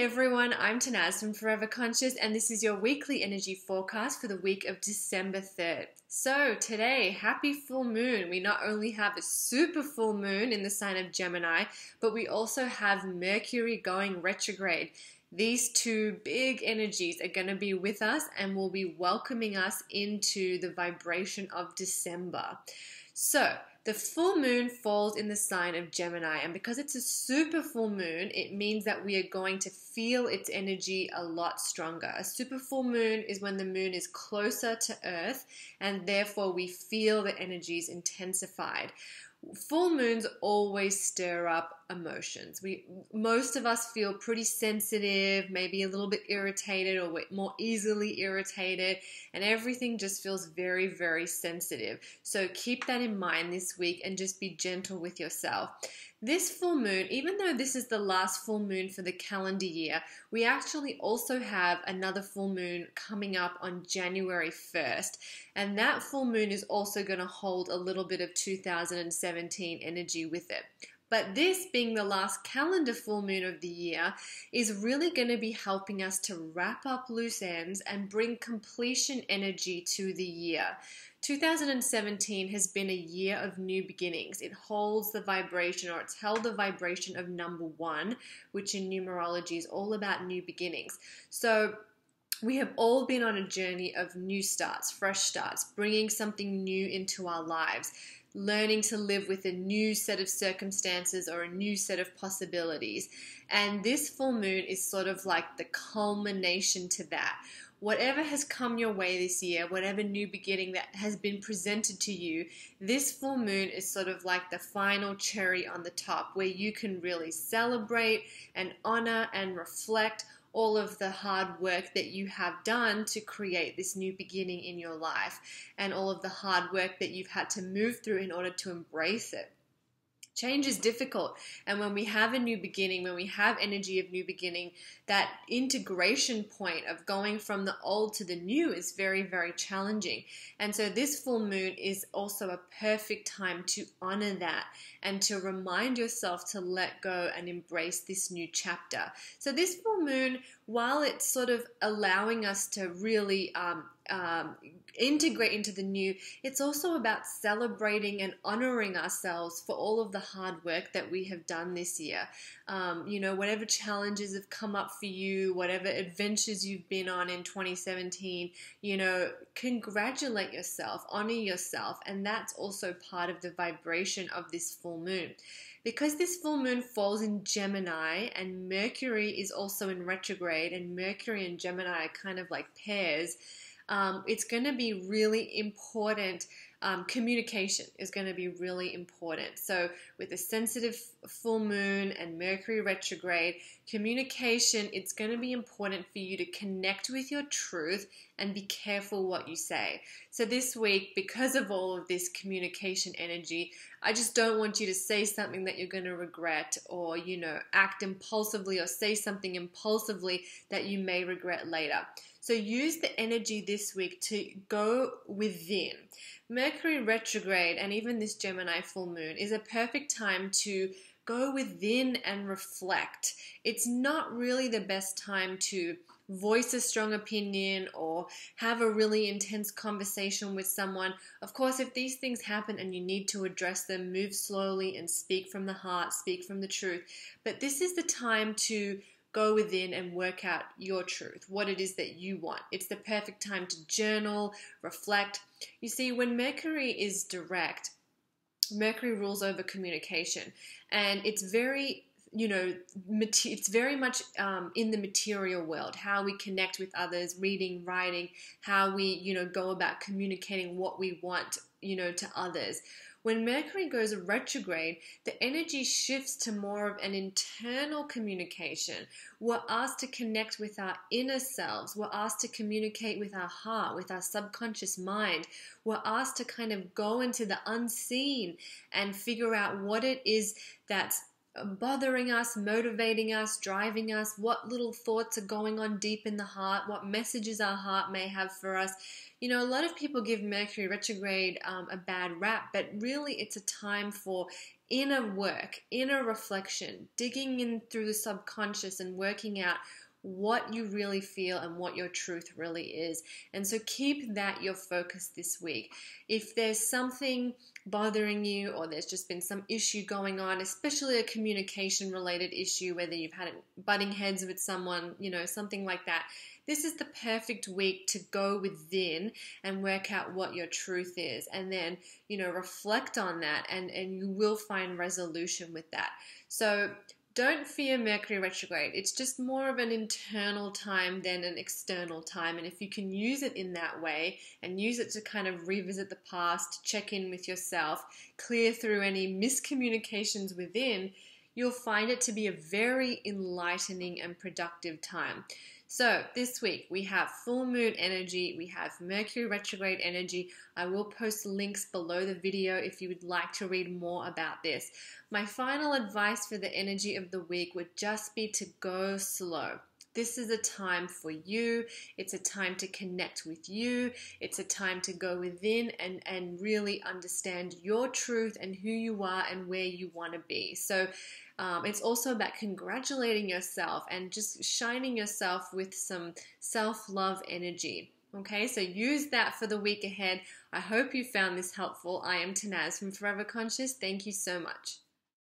everyone, I'm Tanaz from Forever Conscious, and this is your weekly energy forecast for the week of December 3rd. So today, happy full moon. We not only have a super full moon in the sign of Gemini, but we also have Mercury going retrograde. These two big energies are going to be with us and will be welcoming us into the vibration of December. So, the full moon falls in the sign of Gemini, and because it's a super full moon, it means that we are going to feel its energy a lot stronger. A super full moon is when the moon is closer to Earth, and therefore we feel the energies intensified. Full moons always stir up emotions. Most of us feel pretty sensitive, maybe a little bit irritated or more easily irritated, and everything just feels very, very sensitive. So keep that in mind this week and just be gentle with yourself. This full moon, even though this is the last full moon for the calendar year, we actually also have another full moon coming up on January 1st. And that full moon is also going to hold a little bit of 2017 energy with it. But this being the last calendar full moon of the year is really going to be helping us to wrap up loose ends and bring completion energy to the year. 2017 has been a year of new beginnings. It holds the vibration, or it's held the vibration of number 1, which in numerology is all about new beginnings. So we have all been on a journey of new starts, fresh starts, bringing something new into our lives, learning to live with a new set of circumstances or a new set of possibilities. And this full moon is sort of like the culmination to that. Whatever has come your way this year, whatever new beginning that has been presented to you, this full moon is sort of like the final cherry on the top, where you can really celebrate and honor and reflect all of the hard work that you have done to create this new beginning in your life, and all of the hard work that you've had to move through in order to embrace it. Change is difficult, and when we have a new beginning, when we have energy of new beginning, that integration point of going from the old to the new is very, very challenging. And so this full moon is also a perfect time to honor that and to remind yourself to let go and embrace this new chapter. So this full moon, while it's sort of allowing us to really integrate into the new, it's also about celebrating and honoring ourselves for all of the hard work that we have done this year. Whatever challenges have come up for you, whatever adventures you've been on in 2017, congratulate yourself, honor yourself, and that's also part of the vibration of this full moon. Because this full moon falls in Gemini and Mercury is also in retrograde, and Mercury and Gemini are kind of like pairs, it's going to be really important. Communication is going to be really important. So with a sensitive full moon and Mercury retrograde, communication, it's going to be important for you to connect with your truth and be careful what you say. So this week, because of all of this communication energy, I just don't want you to say something that you're going to regret, or, act impulsively or say something impulsively that you may regret later. So use the energy this week to go within. Mercury retrograde and even this Gemini full moon is a perfect time to go within and reflect. It's not really the best time to voice a strong opinion or have a really intense conversation with someone. Of course, if these things happen and you need to address them, move slowly and speak from the heart, speak from the truth. But this is the time to go within and work out your truth, what it is that you want. It's the perfect time to journal, reflect. You see, when Mercury is direct, Mercury rules over communication, and it's very it's very much in the material world, how we connect with others, reading, writing, how we, go about communicating what we want, to others. When Mercury goes retrograde, the energy shifts to more of an internal communication. We're asked to connect with our inner selves. We're asked to communicate with our heart, with our subconscious mind. We're asked to kind of go into the unseen and figure out what it is that's bothering us, motivating us, driving us, what little thoughts are going on deep in the heart, what messages our heart may have for us. A lot of people give Mercury retrograde a bad rap, but really it's a time for inner work, inner reflection, digging in through the subconscious and working out what you really feel and what your truth really is. And so keep that your focus this week. If there's something bothering you, or there's just been some issue going on, especially a communication related issue, whether you've had butting heads with someone, something like that, this is the perfect week to go within and work out what your truth is, and then reflect on that, and you will find resolution with that. So don't fear Mercury retrograde. It's just more of an internal time than an external time. And if you can use it in that way and use it to kind of revisit the past, check in with yourself, clear through any miscommunications within, you'll find it to be a very enlightening and productive time. So this week we have full moon energy, we have Mercury retrograde energy. I will post links below the video if you would like to read more about this. My final advice for the energy of the week would just be to go slow. This is a time for you. It's a time to connect with you. It's a time to go within and really understand your truth and who you are and where you want to be. So it's also about congratulating yourself and just shining yourself with some self-love energy. Okay, so use that for the week ahead. I hope you found this helpful. I am Tanaz from Forever Conscious. Thank you so much.